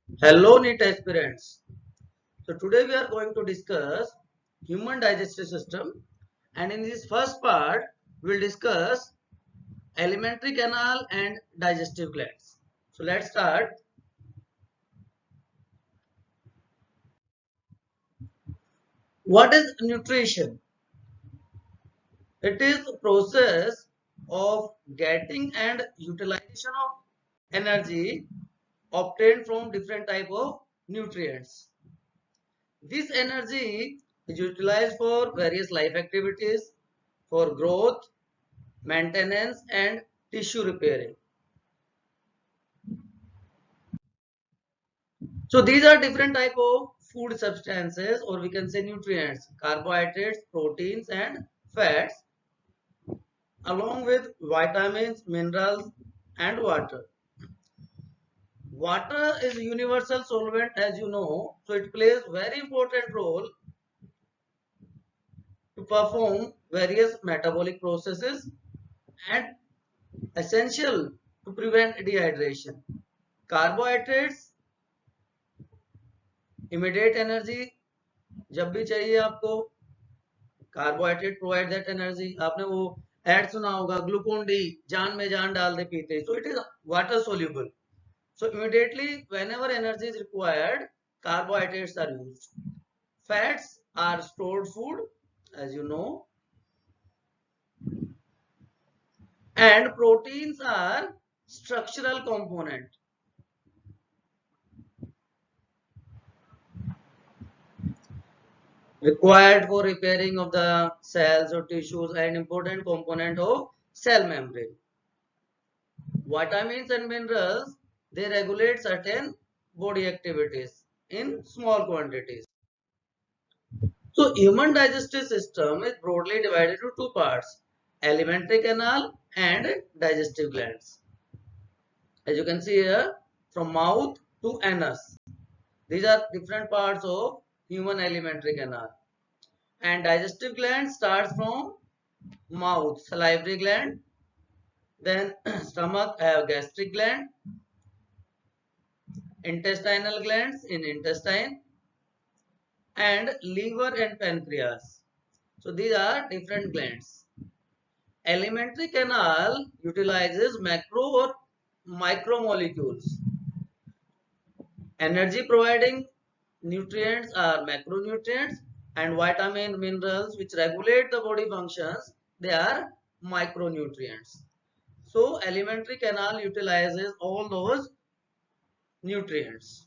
Hello, NEET aspirants. So today we are going to discuss human digestive system, and in this first part we will discuss alimentary canal and digestive glands. So let's start. What is nutrition? It is a process of getting and utilization of energy obtained from different type of nutrients. This energy is utilized for various life activities, for growth, maintenance and tissue repairing. So these are different type of food substances, or we can say nutrients, carbohydrates, proteins and fats, along with vitamins, minerals and water. Water is a universal solvent, as you know, so it plays very important role to perform various metabolic processes and essential to prevent dehydration. Carbohydrates, immediate energy, जब भी चाहिए आपको, carbohydrate provide that energy. आपने वो add सुना होगा, Glucon D जान में जान डाल दे पीते. सो it is water soluble. So immediately whenever energy is required, carbohydrates are used. Fats are stored food, as you know, and proteins are structural component. Required for repairing of the cells or tissues and important component of cell membrane. Vitamins and minerals, they regulate certain body activities in small quantities. So human digestive system is broadly divided into two parts, alimentary canal and digestive glands. As you can see here, from mouth to anus. These are different parts of human alimentary canal. And digestive gland starts from mouth, salivary gland, then stomach have gastric gland, intestinal glands in intestine, and liver and pancreas. So these are different glands. Alimentary canal utilizes macro or micromolecules. Energy providing nutrients are macronutrients, and vitamin minerals which regulate the body functions, they are micronutrients. So alimentary canal utilizes all those nutrients.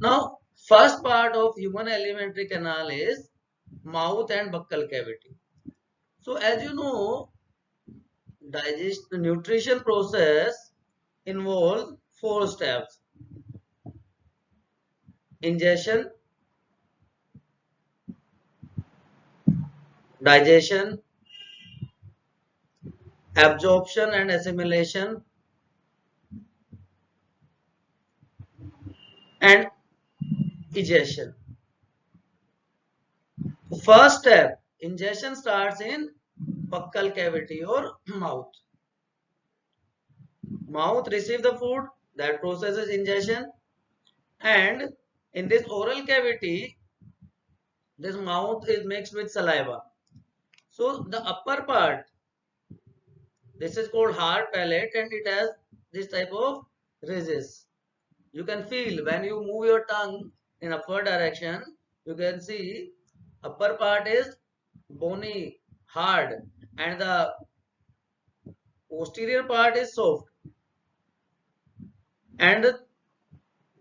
Now, first part of human alimentary canal is mouth and buccal cavity. So, as you know, nutrition process involves four steps: ingestion, digestion, absorption and assimilation, and egestion. First step, ingestion starts in buccal cavity or mouth. Mouth receives the food, that process is ingestion, and in this oral cavity, this mouth is mixed with saliva. So the upper part, this is called hard palate, and it has this type of ridges. You can feel when you move your tongue in upward direction, you can see upper part is bony, hard, and the posterior part is soft, and the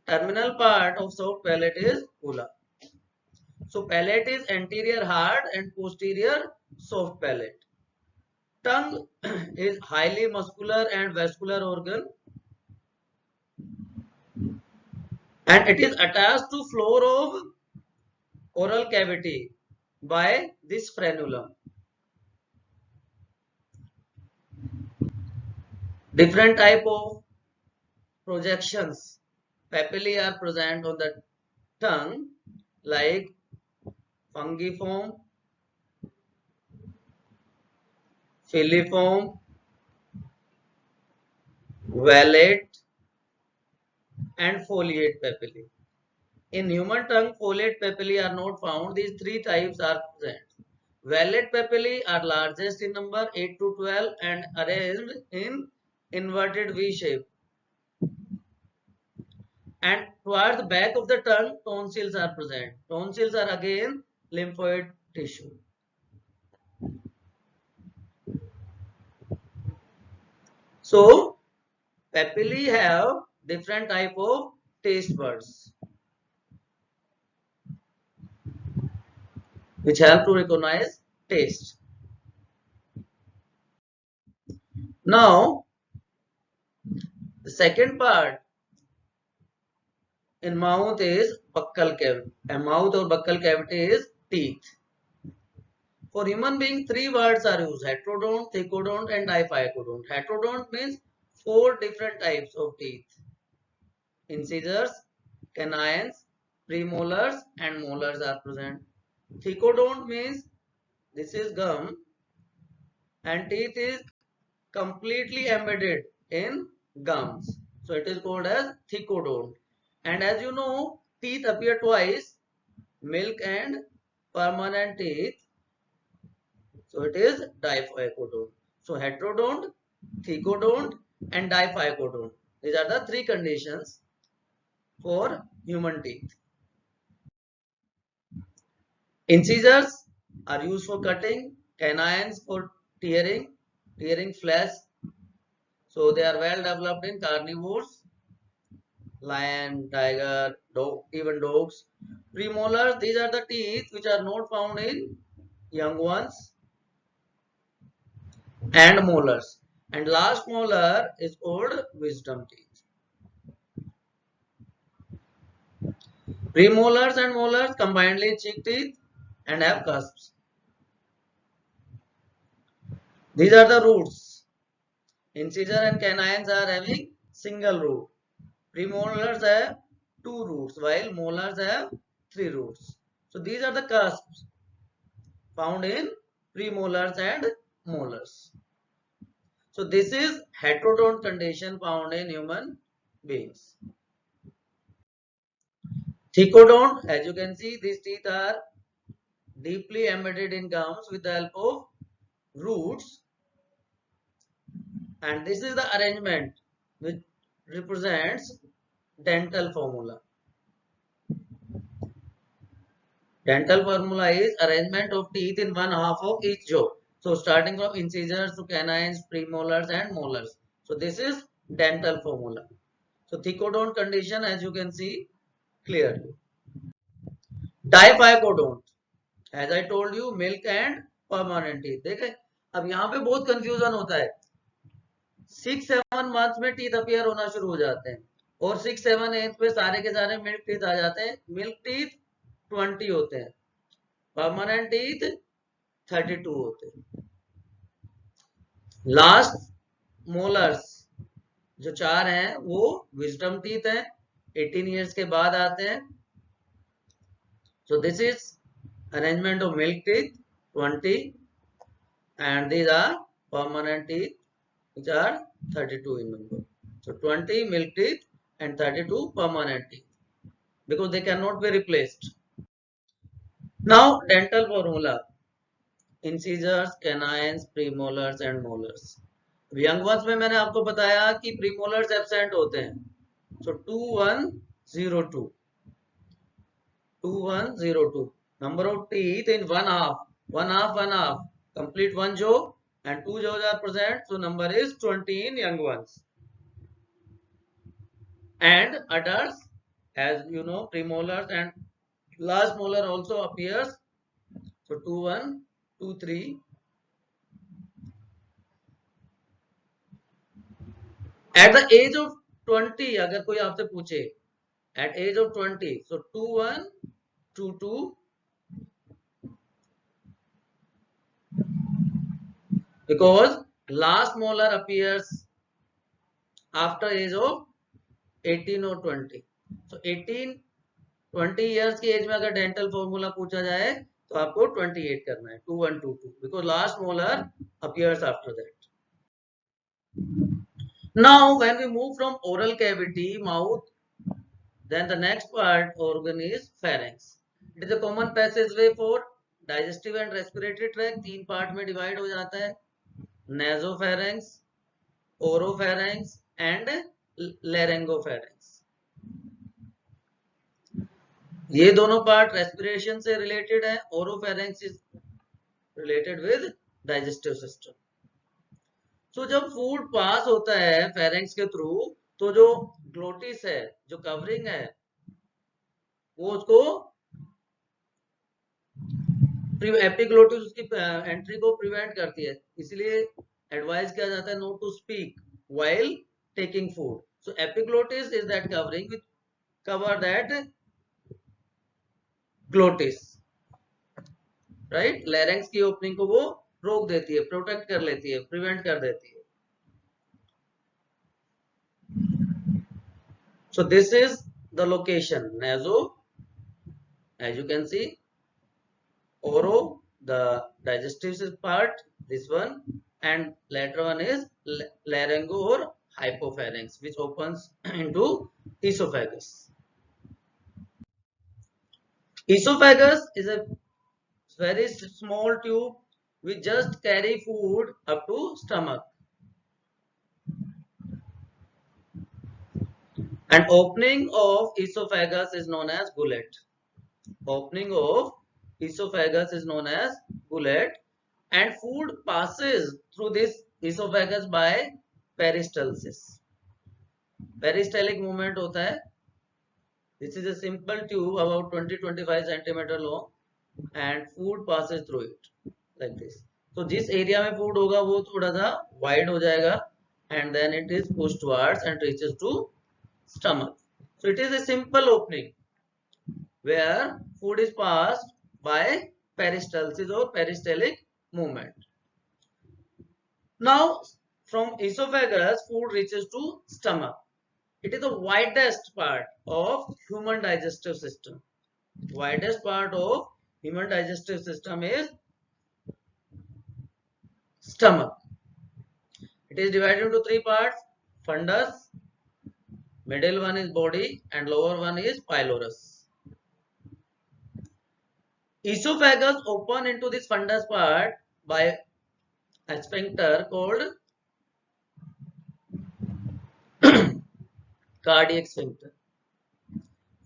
terminal part of soft palate is ula. So palate is anterior hard and posterior soft palate. Tongue is highly muscular and vascular organ, and it is attached to floor of oral cavity by this frenulum. Different type of projections, papillae are present on the tongue, like fungiform, filiform, valate, and foliate papillae. In human tongue, foliate papillae are not found. These three types are present. Valate papillae are largest in number 8 to 12 and arranged in inverted V shape. And towards the back of the tongue, tonsils are present. Tonsils are again lymphoid tissue. So, papillae have different type of taste buds which help to recognize taste. Now, the second part in mouth is buccal cavity. A mouth or buccal cavity is teeth. For human being, three words are used: heterodont, thecodont, and diphycodont. Heterodont means four different types of teeth: incisors, canines, premolars, and molars are present. Thecodont means this is gum and teeth is completely embedded in gums. So it is called as thecodont. And as you know, teeth appear twice, milk and permanent teeth. So it is diphycodont. So heterodont, thecodont, and diphycodont. These are the three conditions for human teeth. Incisors are used for cutting, canines for tearing flesh. So they are well developed in carnivores, lion, tiger, dog, even dogs. Premolars, these are the teeth which are not found in young ones. And molars. And last molar is called wisdom teeth. Premolars and molars combinedly cheek teeth and have cusps. These are the roots. Incisor and canines are having single root. Premolars have two roots while molars have three roots. So these are the cusps found in premolars and molars. So this is heterodont condition found in human beings. Thecodont, as you can see, these teeth are deeply embedded in gums with the help of roots, and this is the arrangement which represents dental formula. Dental formula is arrangement of teeth in one half of each jaw. So starting from incisors to canines, premolars and molars. So this is dental formula. So thecodont condition, as you can see clearly. Diphycodont, as I told you, milk and permanent teeth. देखे अब यहाँ पे बहुत confusion होता है. 6-7 months में teeth appear होना शुरू हो जाते हैं और 6-7-8 पे सारे के सारे मिल्क टीथ आ जाते हैं. मिल्क टीथ 20 होते हैं, परमानेंट टीथ 32 होते हैं. लास्ट मोलर्स जो 4 हैं वो विजडम टीथ हैं, 18 years के बाद आते हैं. So this is arrangement of milk teeth 20 and these are permanent teeth which are 32 in number. So 20 milk teeth and 32 permanent teeth because they cannot be replaced. Now dental formula: incisors, canines, premolars and molars. Young ones में मैंने आपको बताया कि premolars absent होते हैं. So 2102 number of teeth in one half, complete one jaw and two jaws are present, so number is 20 in young ones. And adults, as you know, premolars and last molar also appears. So 21, 23. At the age of 20, अगर कोई आपसे पूछे at age of 20, so 21, 22, because last molar appears after age of 18 or 20. So 20 years की as में अगर dental formula पूछा जाए तो आपको 28 करना है, 2122, because last molar appears after that. Now when we move from oral cavity, mouth, Then the next part organ is pharynx. It is a common passageway for digestive and respiratory tract. तीन part में divide हो जाता है, nasopharynx, oropharynx and laryngopharynx. ये दोनों part respiration से related है. Oropharynx is related with digestive system. So जब फूड पास होता है फेरेंक्स के थ्रू, तो जो ग्लोटिस है, जो कवरिंग है, वो उसको एपिग्लोटिस उसकी एंट्री को प्रिवेंट करती है. इसलिए एडवाइस किया जाता है not to speak while taking food. So epiglottis is that covering which cover that glottis, right. Larynx की ओपनिंग को वो रोक देती है, प्रोटेक्ट कर लेती है, प्रिवेंट कर देती है. So this is the location. Naso, as you can see, oro, the digestive part, this one, and later one is laryngo or hypopharynx, which opens into esophagus. Esophagus is a very small tube which just carry food up to stomach. And opening of esophagus is known as gullet. Opening of esophagus is known as gullet, and food passes through this esophagus by peristalsis. Peristaltic movement होता है. This is a simple tube about 20-25 centimeter long, and food passes through it like this. So जिस area में food होगा वो थोड़ा सा wide हो जाएगा, and then it is pushed towards and reaches to stomach. So it is a simple opening where food is passed by peristalsis or peristaltic movement. Now from esophagus food reaches to stomach. It is the widest part of human digestive system. Widest part of human digestive system is stomach. It is divided into three parts: fundus, middle one is body, and lower one is pylorus. Esophagus open into this fundus part by a sphincter called cardiac sphincter.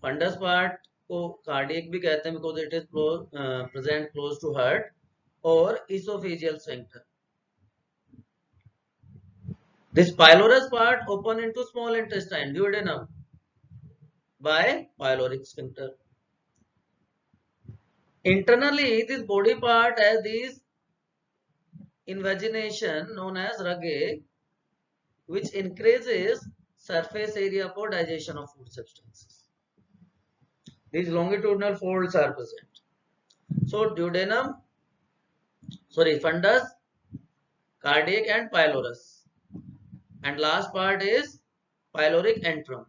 Fundus part को cardiac भी कहते हैं because it is present close to heart, or esophageal sphincter. This pylorus part open into small intestine, duodenum, by pyloric sphincter. Internally, this body part has this invagination known as rugge, which increases surface area for digestion of food substances. These longitudinal folds are present. So duodenum, fundus, cardiac and pylorus. And last part is pyloric antrum.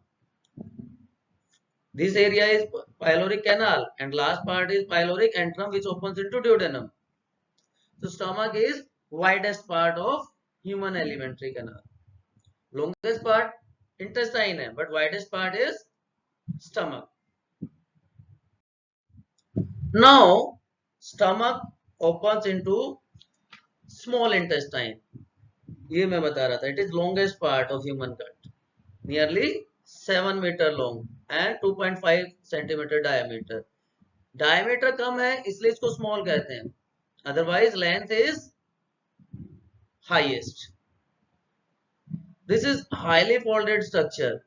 This area is pyloric canal, and last part is pyloric antrum, which opens into duodenum. So stomach is widest part of human alimentary canal. Longest part intestine hai, but widest part is stomach. Now stomach opens into small intestine. ये मैं बता रहा था. It is longest part of human gut, nearly 7 meter long and 2.5 centimeter diameter. Diameter कम है इसलिए इसको small कहते हैं. Otherwise length is highest. This is highly folded structure.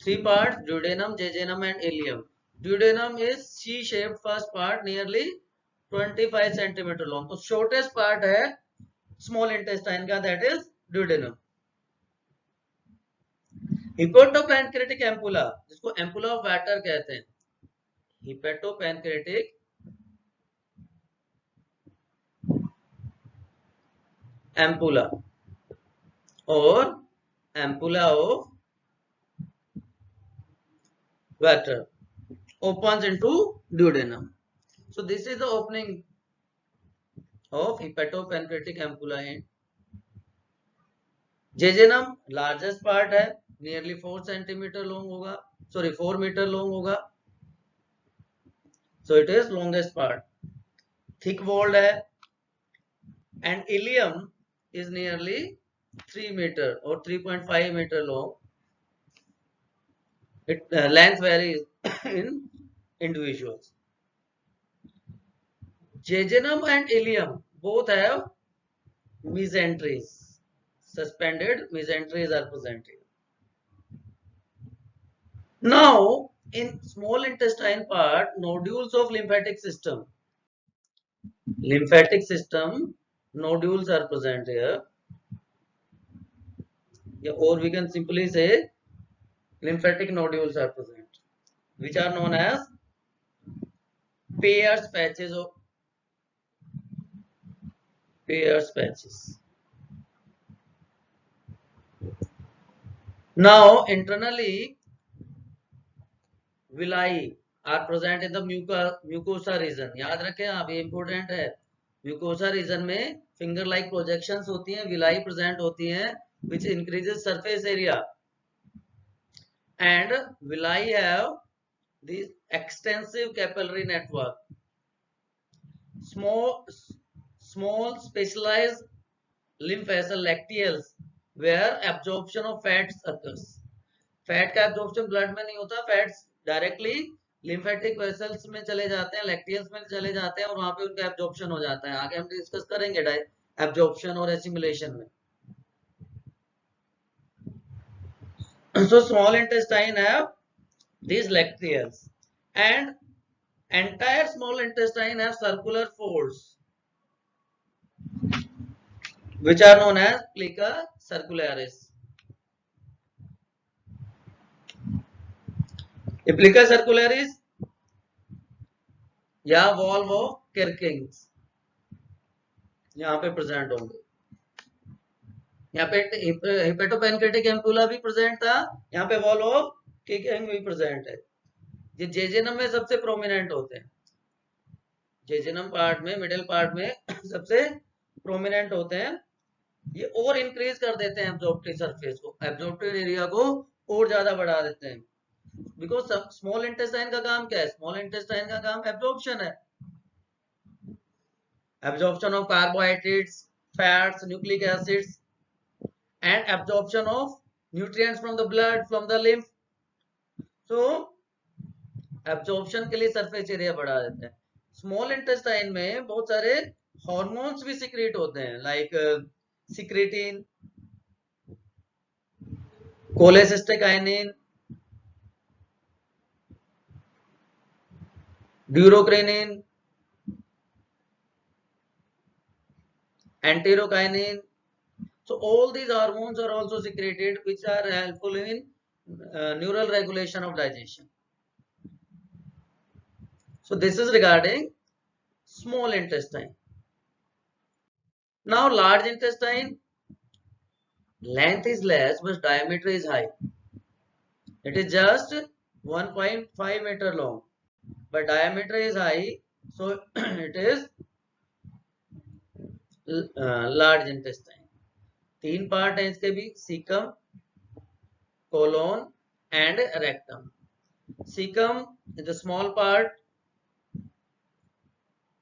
Three parts: duodenum, jejunum and ileum. Duodenum is C-shaped first part, nearly 25 centimeter long. तो shortest part है small intestine का, that is duodenum. Hepatopancreatic ampulla, जिसको ampulla of Vater कहते हैं. Hepatopancreatic ampulla or ampulla of Vater opens into duodenum. So this is the opening of hepatopancreatic ampulla in jejunum. Largest part है, nearly 4 centimeter long होगा. Sorry 4 metre long होगा, so it is longest part, thick walled है, and ileum is nearly 3 meter or 3.5 meter long. It length varies in individuals. Jejunum and ileum both have mesenteries. Suspended mesenteries are present here. Now, in small intestine part, nodules of lymphatic system. Lymphatic system nodules are present here. Or we can simply say lymphatic nodules are present, which are known as Peyer's patches. Now, internally, villi are present in the mucosa region. याद रखें आप, ये important है. Mucosa region में finger like projections होती हैं, villi present होती हैं, which increases surface area. And villi have this extensive capillary network. Small specialized lymph vessel lacteals where absorption of fats occurs. Fat का एब्जॉर्प्शन ब्लड में नहीं होता, fats directly lymphatic vessels में चले जाते हैं, लैक्टियल्स में चले जाते हैं और वहां पे उनका एब्जॉर्प्शन हो जाता है. आगे हम डिस्कस करेंगे एब्जॉर्प्शन और एसिमिलेशन में. So small intestine have these lacteals and entire small intestine have circular folds which are known as plica circularis. Plica circularis या वॉल्व ऑफ केर्किंग्स यहाँ पे प्रेजेंट होंगे. यहाँ पे हिपेटोपेनक्रेटिक एम्पुला भी प्रेजेंट था, यहाँ पे वॉल्व ऑफ केर्किंग भी प्रेजेंट है. ये जेजेनम में सबसे प्रोमिनेंट होते हैं, जेजेनम पार्ट में, मिडिल पार्ट में सबसे प्रोमिनेंट होते हैं. ये और इंक्रीज कर देते हैं एब्जॉर्प्टिव सरफेस को, एब्जॉर्प्टिव एरिया को और ज्यादा बढ़ा देते हैं. बिकॉज स्मॉल इंटेस्टाइन का काम क्या है? स्मॉल इंटेस्टाइन का काम एब्जॉर्प्शन है. Absorption of carbohydrates, fats, nucleic acids and absorption of nutrients from the blood, from the lymph. So absorption के लिए सरफेस एरिया बढ़ा देते हैं. स्मॉल इंटेस्टाइन में बहुत सारे हार्मोन्स भी सिक्रेट होते हैं, like secretin, cholecystokinin, duocrinin, enterokinin. So all these hormones are also secreted, which are helpful in neural regulation of digestion. So this is regarding small intestine. Now large intestine, length is less but diameter is high. It is just 1.5 meter long, but diameter is high, so it is large intestine. 3 part है इसके भी, caecum, colon and rectum. Caecum is the small part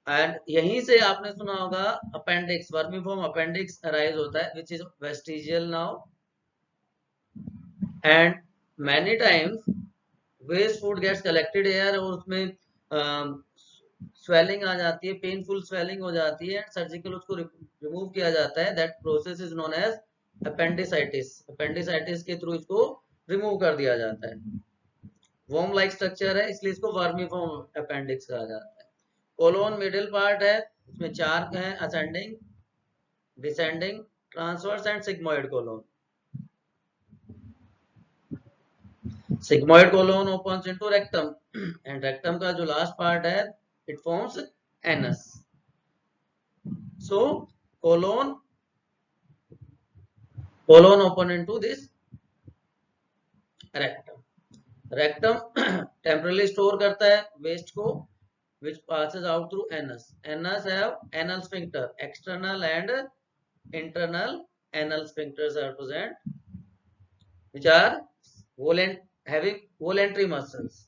and यहीं से आपने सुना होगा appendix, vermiform appendix arise होता है, which is vestigial now. And many times waste food gets collected air और उसमें स्वेलिंग आ जाती है, पेनफुल स्वेलिंग हो जाती है, सर्जिकल उसको रिमूव किया जाता है. That process is known as appendicitis. Appendicitis के थ्रू इसको रिमूव कर दिया जाता है. वर्म लाइक स्ट्रक्चर है, इसलिए इसको वर्मीफॉर्म अपेंडिक्स कहा जाता है. कोलोन मिडिल पार्ट है, इसमें 4 हैं, ascending, descending, transverse and sigmoid colon. Sigmoid colon opens into rectum and rectum का जो लास्ट पार्ट है, it forms anus. So colon open into this rectum. Rectum temporarily store करता है waste को, which passes out through anus. Anus have anal sphincter, external and internal anal sphincters are present, which are having voluntary muscles,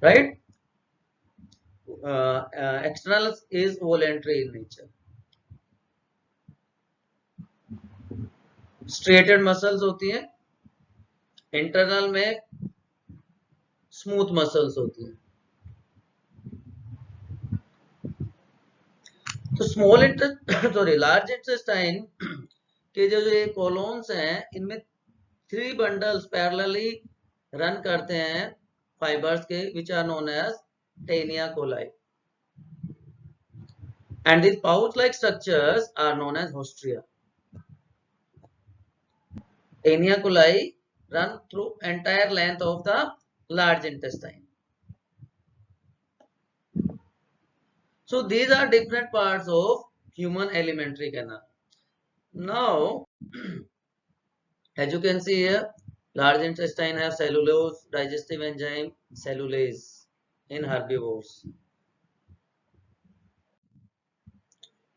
right? External is voluntary in nature. Striated muscles होती हैं, internal में smooth muscles होती हैं. तो small sorry large intestine के जो ये कॉलोन्स हैं, इनमें 3 बंडल्स पैरेलली रन करते हैं फाइबर्स के, which are known as taenia coli, and these pouch like structures are known as hostria. Taenia coli run through entire length of the large intestine. So these are different parts of human alimentary canal. Now, as you can see here, large intestine have cellulose, digestive enzyme, cellulase in herbivores.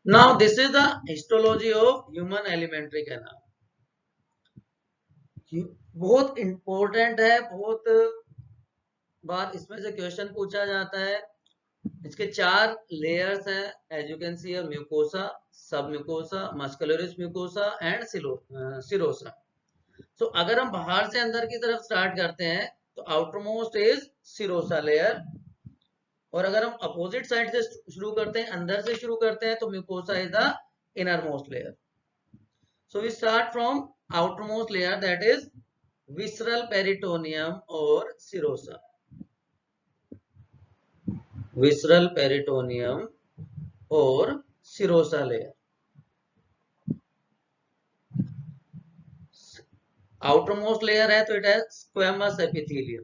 Now this is the histology of human alimentary canal. बहुत important है, बहुत बार इसमें से question पूछा जाता है. इसके 4 layers हैं, as you can see here, mucosa, submucosa, muscularis mucosa and serosa. So अगर हम बाहर से अंदर की तरफ स्टार्ट करते हैं तो outer most is serosa layer, और अगर हम अपोजिट साइड से शुरू करते हैं, अंदर से शुरू करते हैं, तो mucosa is the inner most layer. So we start from outer most layer, that is visceral peritoneum और सिरोसा. विसरल पेरिटोनियम और सिरोसा लेयर. outermost layer है तो it has squamous epithelium.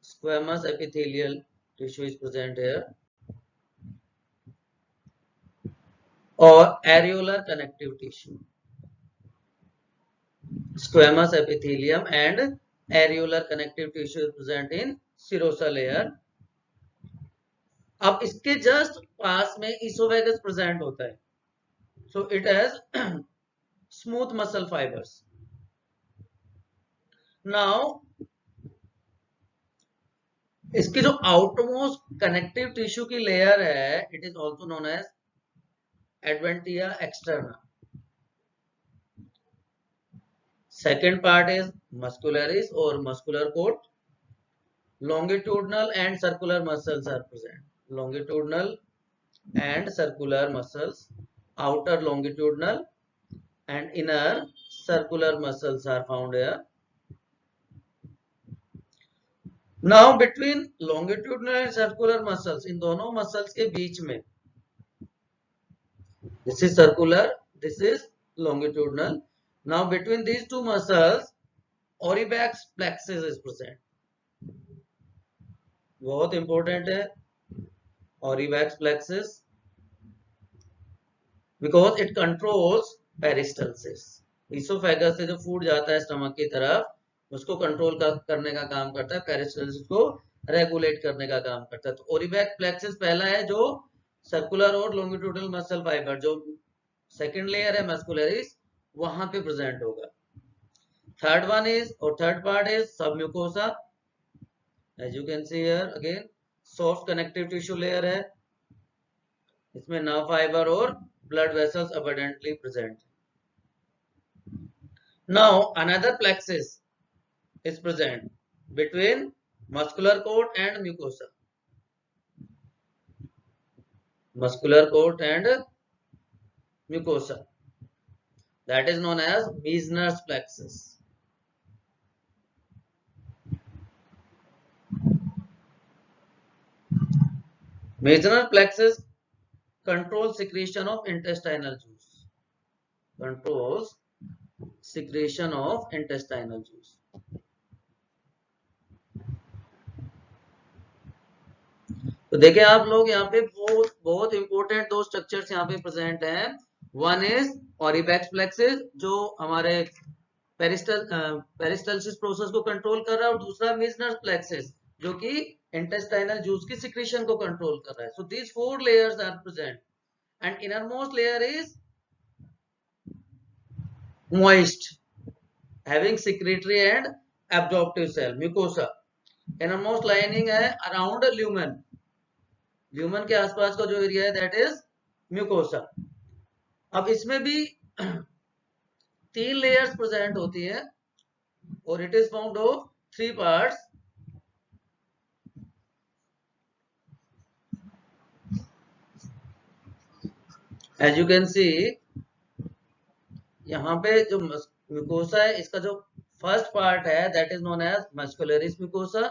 Squamous epithelial tissue is present here, or areolar connective tissue. Squamous epithelium and areolar connective tissue is present in serosa layer. अब इसके just पास में इसोवेगस present होता है, so it has smooth muscle fibres. Now इसकी जो outermost connective tissue की layer है, it is also known as adventitia externa. Second part is muscularis और muscular coat. longitudinal and circular muscles are present. Longitudinal and circular muscles, outer longitudinal and inner circular muscles are found here. Now between longitudinal and circular muscles, इन दोनों muscles के बीच में, this is circular, this is longitudinal. Now between these two muscles, Oribex plexus is present. बहुत important है Oribex plexus, because it controls peristalsis. Oesophagus से जो food जाता है स्टमक की तरफ, उसको कंट्रोल करने का काम करता है, पेरिस्टाल्सिस को रेगुलेट करने का काम करता है. तो ओरिबैक्स प्लेक्सस पहला है जो सर्कुलर और लॉन्गिट्यूडनल मसल फाइबर, जो सेकंड लेयर है मस्कुलरिस, वहां पे प्रेजेंट होगा. थर्ड वन इज, और third part is submucosa. As you can see here again, soft connective tissue layer है, इसमें नर्व फाइबर और blood vessels abundantly present. Now another plexus is present between muscular coat and mucosa. Muscular coat and mucosa. That is known as Meissner's plexus. Meissner's plexus controls secretion of intestinal juice. Controls secretion of intestinal juice. तो देखिए आप लोग, यहाँ पे बहुत बहुत important 2 structures यहाँ पे प्रेजेंट हैं. वन इज ऑरिबैक्स प्लेक्सिस, जो हमारे पेरिस्टाल्सिस प्रोसेस को कंट्रोल कर रहा है, और दूसरा मेसनर्स प्लेक्सिस, जो कि इंटेस्टाइनल जूस की सिक्रेशन को कंट्रोल कर रहा है. So these 4 layers are present, and innermost layer is moist, having secretory and absorptive cell mucosa. Innermost lining है अराउंड ल्यूमेन, ल्यूमेन के आसपास का जो एरिया है दैट इज म्यूकोसा। अब इसमें भी 3 लेयर्स प्रेजेंट होती है और it is found of 3 parts. As you can see यहाँ पे जो म्यूकोसा है इसका जो फर्स्ट पार्ट है that is known as muscularis mucosa,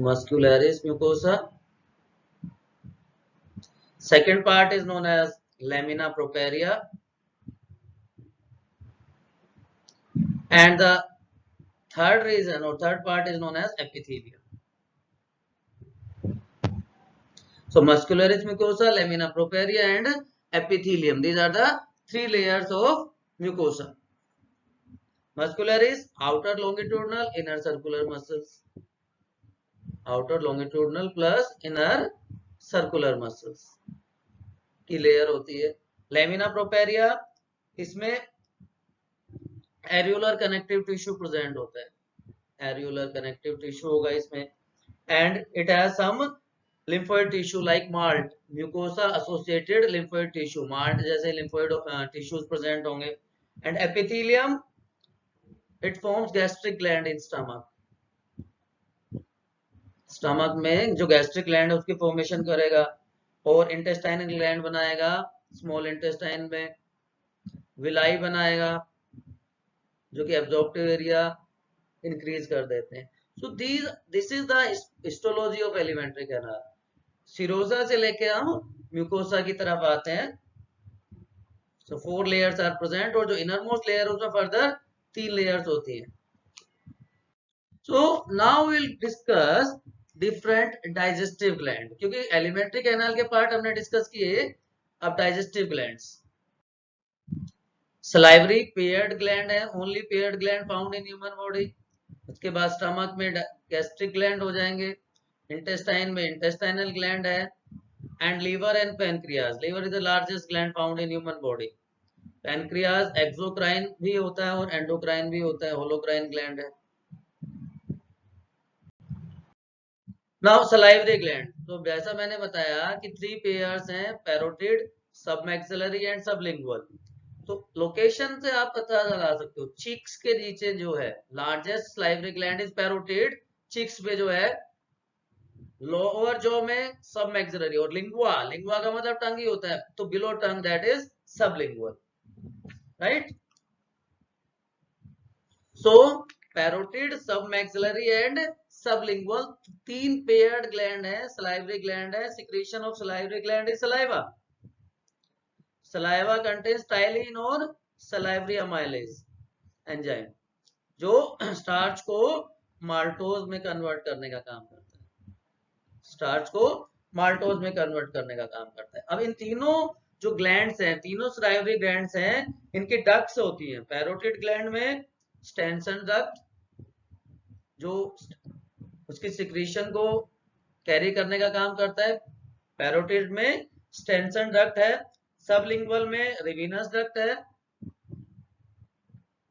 muscularis mucosa. Second part is known as lamina propria and the third region or third part is known as epithelium. So muscularis mucosa, lamina propria and epithelium, these are the 3 layers of mucosa. Muscularis, outer longitudinal, inner circular muscles, outer longitudinal plus inner circular muscles की layer होती है। Lamina propria, इसमें areolar connective tissue present होता है, areolar connective tissue होगा इसमें, and it has some lymphoid tissue like malt, mucosa associated lymphoid tissue, malt जैसे lymphoid tissues present होंगे, and epithelium it forms gastric gland in stomach, stomach में जो gastric gland है उसकी formation करेगा और intestinal gland बनाएगा small intestine में, villi बनाएगा जो कि absorptive area increase कर देते हैं। So this is the histology of alimentary canal. Sironja से लेके हम म्यूकोसा की तरफ आते हैं। So 4 layers are present और जो innermost layer उसमें further 3 layers होती हैं। So now we'll discuss different digestive gland, क्योंकि alimentary canal के पार्ट हमने डिस्कस किए, अब digestive glands। salivary paired gland है, only paired gland found in human body। उसके बाद स्टमक में gastric gland हो जाएंगे, intestine में intestinal gland है, and liver and pancreas. Liver is the largest gland found in human body. Pancreas exocrine भी होता है और endocrine भी होता है, holocrine gland है। Now salivary gland, तो जैसा मैंने बताया कि 3 pairs हैं, parotid, submaxillary and sublingual। तो लोकेशन से आप पता लगा सकते हो, चीक्स के नीचे जो है largest salivary gland is parotid, cheeks पे जो है लोअर जॉ में सबमैक्सिलरी, और लिंगुआ, लिंगुआ का मतलब टंग ही होता है, तो below tongue that is sublingual, right. So parotid, submaxillary and sublingual 3 paired gland है, सलाइवरी ग्लैंड है। Secretion of salivary gland is saliva, saliva contains ptyalin और सलाइवरी अमाइलेज एंजाइम जो स्टार्च को माल्टोज में कन्वर्ट करने का काम करता है, स्टार्च को माल्टोज में कन्वर्ट करने का काम करता है। अब इन तीनों जो ग्लैंड्स हैं, तीनों सलाइवरी ग्लैंड्स हैं, इनकी डक्ट्स होती हैं। पैरोटिड ग्लैंड में स्टेंसन डक्ट जो उसकी सिक्रीशन को कैरी करने का काम करता है, पैरोटिड में स्टेंसन डक्ट है। सबलिंगुअल में रिविनस डक्ट है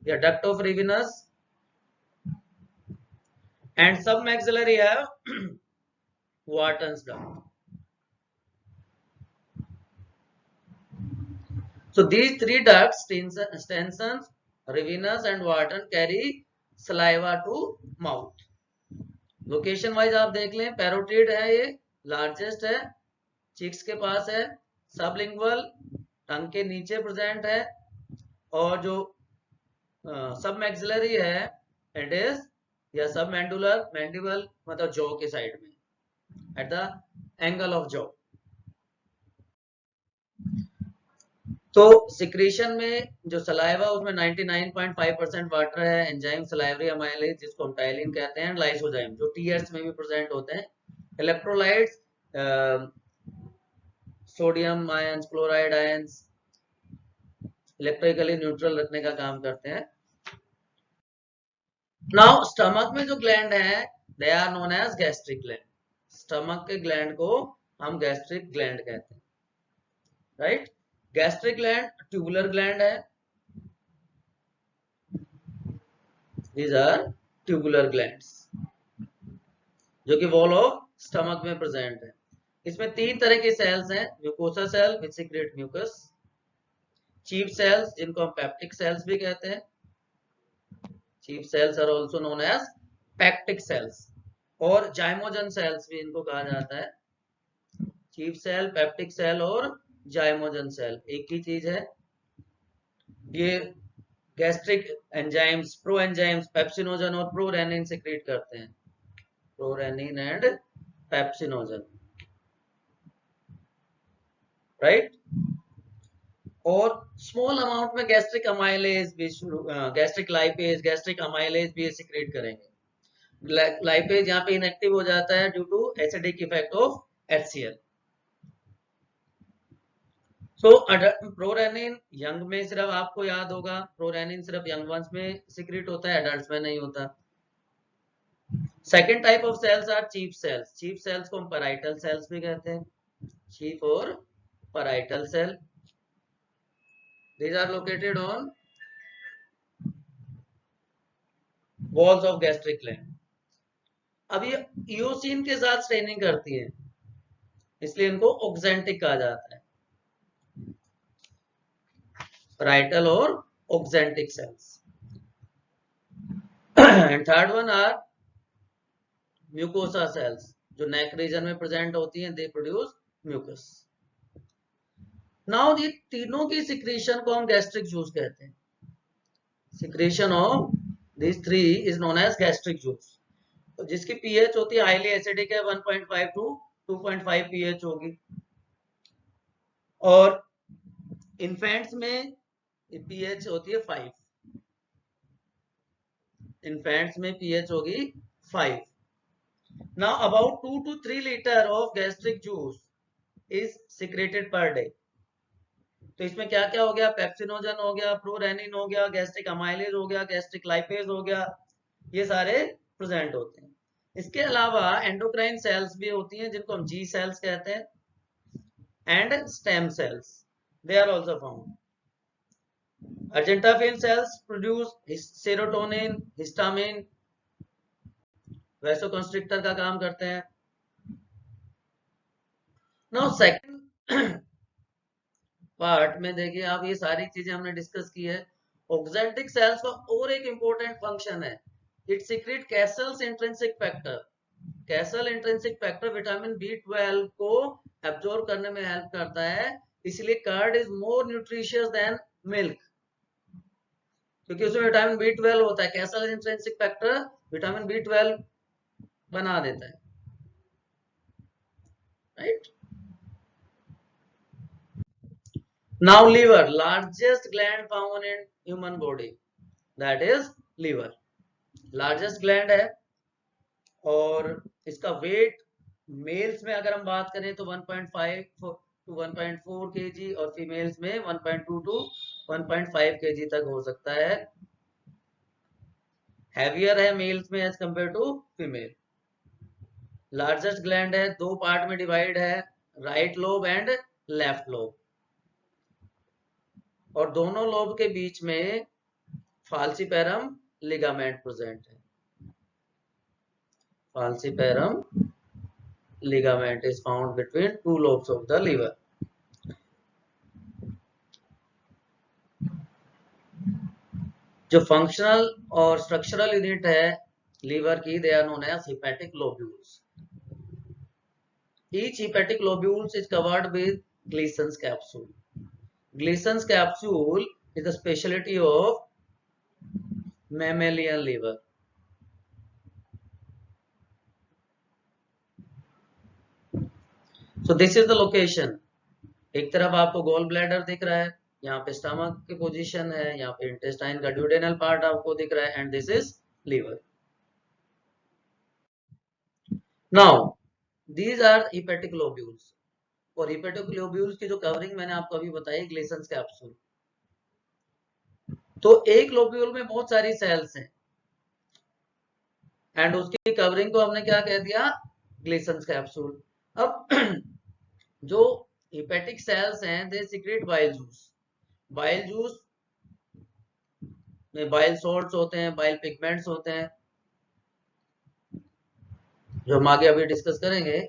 या duct of Rivinus, and submaxillary है Wharton's duct. So these 3 ducts, Stenson's, Rivinus and Wharton, carry saliva to mouth. Location wise आप देख लें, पैरोटिड है, ये लार्जेस्ट है, चिक्स के पास है। सबलिंगुअल टंग के नीचे प्रेजेंट है, और जो सबमैक्सिलरी है इट इज या सबमैंडुलर, मैंडिबल मतलब जॉ के साइड में, at the angle of jaw। तो सिक्रीशन में जो सलाइवा उसमें 99.5% वाटर है, एंजाइम सलाइवरी अमाइलेज जिसको हम टाइलिन कहते हैं, लाइसोजाइम जो टीयर्स में भी प्रेजेंट होते हैं, electrolytes sodium ions, chloride ions electrically neutral रखने का काम करते हैं। नाउ स्टमक में जो ग्लैंड है they are known as gastric gland. Stomach के ग्लैंड को हम गैस्ट्रिक ग्लैंड कहते हैं, right. Gastric gland tubular gland है, दीज आर ट्यूबुलर ग्लैंड्स जो कि वॉल ऑफ स्टमक में प्रेजेंट है। इसमें 3 तरह के सेल्स हैं, mucosa cell which secrete mucus, chief cells जिनको हम पेप्टिक सेल्स भी कहते हैं, chief cells are also known as peptic cells, और जाइमोजन सेल्स भी इनको कहा जाता है। चीफ सेल, पेप्टिक सेल और जाइमोजन सेल एक ही चीज है। ये gastric enzymes, pro enzymes pepsinogen और प्रोरेनिन सिक्रीट करते हैं, प्रोरेनिन एंड पेप्सिनोजन, राइट। और स्मॉल अमाउंट में गैस्ट्रिक अमाइलेज भी गैस्ट्रिक लाइपेज, गैस्ट्रिक अमाइलेज भी सिक्रेट करेंगे। लाइपेज यहाँ पे इनएक्टिव हो जाता है due to acidic effect of HCl। So prorennin young में सिर्फ, आपको याद होगा, प्रोरेनिन सिर्फ यंग वंस में सिक्रेट होता है, एडल्ट्स में नहीं होता। Second type of cells are chief cells. Chief cells को हम पैराइटल सेल्स भी कहते हैं, चीफ और parietal cell. These are located on walls of gastric gland. अब ये इयोसिन के साथ स्ट्रेनिंग करती है, इसलिए इनको ऑक्जेंटिक कहा जाता है, पैराइटल और oxyntic cells. And third one are mucosa cells जो नेक रीजन में प्रेजेंट होती हैं, दे प्रोड्यूस म्यूकस। नाउ ये तीनों की सिक्रीशन को हम गैस्ट्रिक जूस कहते हैं। Secretion of this three is known as gastric juice, जिसकी पीएच होती है हाईली एसिडिक है, 1.5 टू 2.5 पीएच होगी, और इन्फेंट्स में पीएच होती है 5, इन्फेंट्स में पीएच होगी 5। Now about 2 to 3 litre of gastric juice is secreted per day. तो इसमें क्या क्या हो गया, पेप्सिनोजन हो गया, प्रोरेनिन हो गया, गैस्ट्रिक अमाइलेज हो गया, गैस्ट्रिक लाइपेज हो गया, ये सारे प्रेजेंट होते हैं। इसके अलावा एंडोक्राइन सेल्स भी होती हैं जिनको हम जी सेल्स कहते हैं, and stem cells, they are also found. Argentaffin cells produce serotonin, histamine, vasoconstrictor का काम करते हैं। नाउ सेकंड पार्ट में देखिए आप, ये सारी चीजें हमने डिस्कस की है। ऑक्जेंटिक सेल्स का और एक इंपॉर्टेंट फंक्शन है, it secrete Castle's intrinsic factor. Castle intrinsic factor vitamin B12 को एब्जॉर्ब करने में हेल्प करता है, इसलिए curd is more nutritious than milk, क्योंकि उसमें विटामिन B12 होता है। Castle intrinsic factor vitamin B12 बना देता है, right. Now liver, largest gland found in human body, that is liver, largest gland है, और इसका वेट मेल्स में अगर हम बात करें तो 1.5 टू 1.4 kg, और फीमेल्स में 1.2 टू 1.5 kg तक हो सकता है। हैवियर है मेल्स में as compare to female. Largest gland है, 2 पार्ट में डिवाइड है, right lobe and left lobe, और दोनों लोब के बीच में फाल्सीपैरम लिगामेंट प्रेजेंट है। Falciparum ligament is found between 2 lobes of the liver. जो फंक्शनल और स्ट्रक्चरल यूनिट है लीवर की, they are known as hepatic lobules. Each hepatic lobules is covered with Gleason's capsule. Gleason's capsule is the specialty of mammalian liver. So this is the location. एक तरफ आपको gall bladder दिख रहा है, यहाँ पे स्टमक की पोजीशन है, यहाँ पे इंटेस्टाइन का ड्यूडेनल पार्ट आपको दिख रहा है, and this is liver. Now these are hepatic lobules, और हेपेटिक लोब्यूल्स की जो कवरिंग मैंने आपको अभी बताई, ग्लेसन्स कैप्सूल। तो एक लोब्यूल में बहुत सारी सेल्स हैं, एंड उसकी कवरिंग को हमने क्या कह दिया, ग्लेसन्स कैप्सूल। अब जो हेपेटिक सेल्स हैं, they secrete bile juice. Bile juice में बाइल सॉल्ट्स होते हैं, बाइल पिगमेंट्स होते हैं, जो हम आगे अभी डिस्कस करेंगे.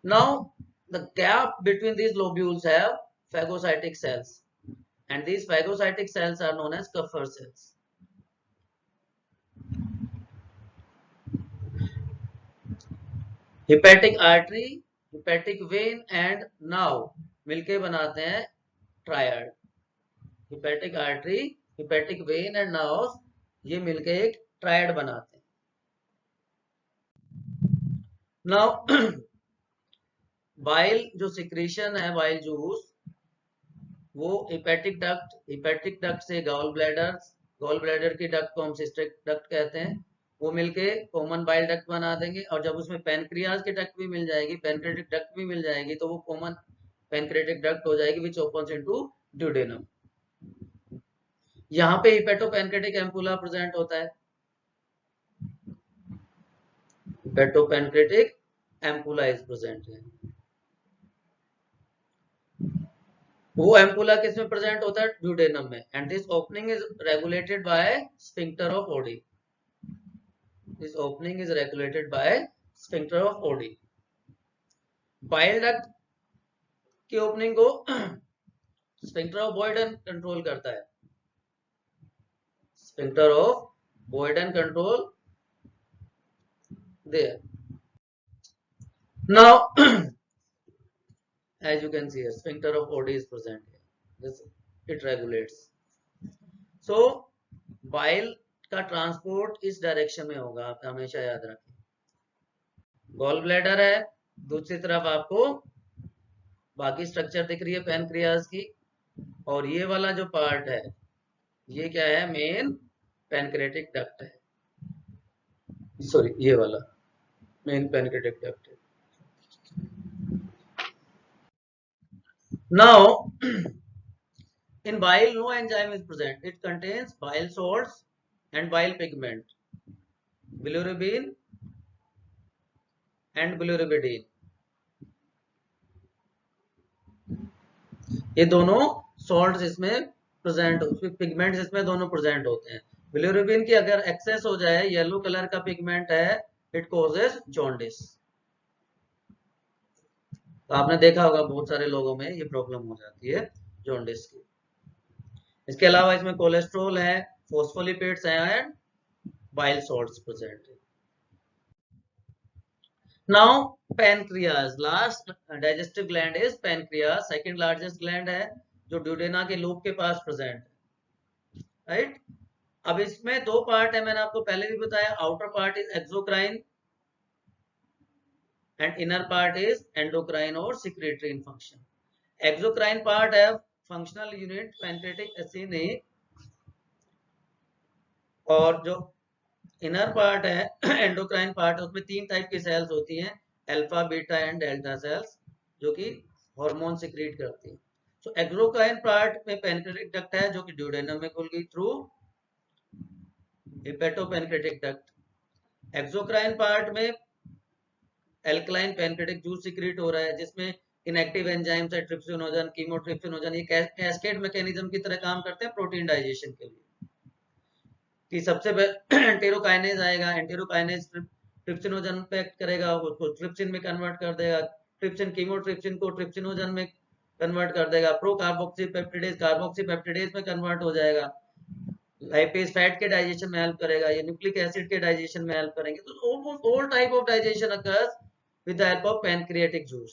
Now, the gap between these lobules have phagocytic cells, and these phagocytic cells are known as Kupffer cells. Hepatic artery, hepatic vein and nerve मिलके बनाते हैं triad. hepatic artery, hepatic vein and nerves ये मिलके एक triad बनाते हैं. Now, bile जो secretion है, बाइल जूस, वो हेपेटिक डक्ट से गॉल ब्लैडर की डक्ट को हम सिस्टिक डक्ट कहते हैं, वो मिलके कॉमन बाइल डक्ट बना देंगे. और जब उसमें पैनक्रियाज की डक्ट भी मिल जाएगी, पैनक्रेटिक डक्ट भी मिल जाएगी, तो वो कॉमन पैनक्रेटिक डक्ट हो जाएगी विच ओपन्स इनटू ड्यूडेनम. यहाँ पे हिपेटोपैनक्रेटिक एम्पुला प्रेजेंट होता है. हिपेटोपैनक्रेटिक एम्पुला इज प्रेजेंट है. वो एम्पुला किस में प्रेजेंट होता है? ड्यूडेनम में. And this opening is regulated by sphincter of OD. This opening is regulated by sphincter of OD. Bile duct की ओपनिंग को स्फिंक्टर ऑफ बॉयडन कंट्रोल करता है. Sphincter of बॉयडन control there. Now, as you can see here, sphincter of Oddi is present here. This it regulates. So, bile का transport इस direction में होगा, आप हमेशा याद रखें. गॉल ब्लैडर है, दूसरी तरफ आपको बाकी स्ट्रक्चर दिख रही है पैनक्रियाज की, और ये वाला जो पार्ट है ये क्या है? मेन पैनक्रेटिक डक्ट है. सॉरी, ये वाला मेन पैनक्रेटिक डक्ट है. Now, in bile, no enzyme is present. It contains bile salts and bile pigment, bilirubin and bilirubidine. ये दोनों सॉल्ट्स इसमें प्रेजेंट, पिगमेंट्स इसमें दोनों प्रेजेंट होते हैं. बिलिरुबिन की अगर एक्सेस हो जाए, येलो कलर का पिगमेंट है, इट कॉजेस जॉन्डिस. तो आपने देखा होगा बहुत सारे लोगों में ये प्रॉब्लम हो जाती है जॉन्डिस की. इसके अलावा इसमें कोलेस्ट्रॉल है, फॉस्फोलिपिड्स हैं एंड बाइल सॉल्ट्स प्रेजेंट है. Now pancreas, last digestive gland is pancreas. Second largest gland है जो ड्यूडेना के लूप के पास प्रेजेंट है. राइट. अब इसमें दो पार्ट है, मैंने आपको पहले भी बताया. Outer part is exocrine and inner part is endocrine or secretory in function. Exocrine part have functional unit pancreatic acini, और जो इनर पार्ट है एंडोक्राइन पार्ट, उसमें तीन टाइप की सेल्स होती हैं, alpha, beta and delta sales, जो कि हार्मोन सिक्रीट करती हैं. सो एक्सोक्राइन पार्ट में पैनक्रेटिक डक्ट है जो कि ड्यूडेनम में खुल गई थ्रू हेपेटोपैनक्रेटिक डक्ट. एक्सोक्राइन पार्ट में एल्कलाइन पैनक्रेटिक जूस सिक्रीट हो रहा है, जिसमें इनएक्टिव एंजाइम्स है, ट्रिप्सिनोजन, कीमोट्रिप्सिनोजन, ये कैस्केड मैकेनिज्म की तरह काम करते हैं प्रोटीन डाइजेशन के लिए. कि सबसे एंटेरोकाइनेज आएगा, एंटेरोकाइनेज ट्रिप्सिनोजन पे एक्ट करेगा, उसको ट्रिप्सिन में कन्वर्ट कर देगा, ट्रिप्सिन कीमोट्रिप्सिन को ट्रिप्सिनोजन में कन्वर्ट कर देगा, प्रो कार्बोक्सीपेप्टिडेज कार्बोक्सीपेप्टिडेज में कन्वर्ट हो जाएगा, लाइपेज फैट के डाइजेशन में हेल्प करेगा, ये न्यूक्लिक एसिड के डाइजेशन में हेल्प करेंगे. तो all type of digestion occurs with the help of pancreatic juice.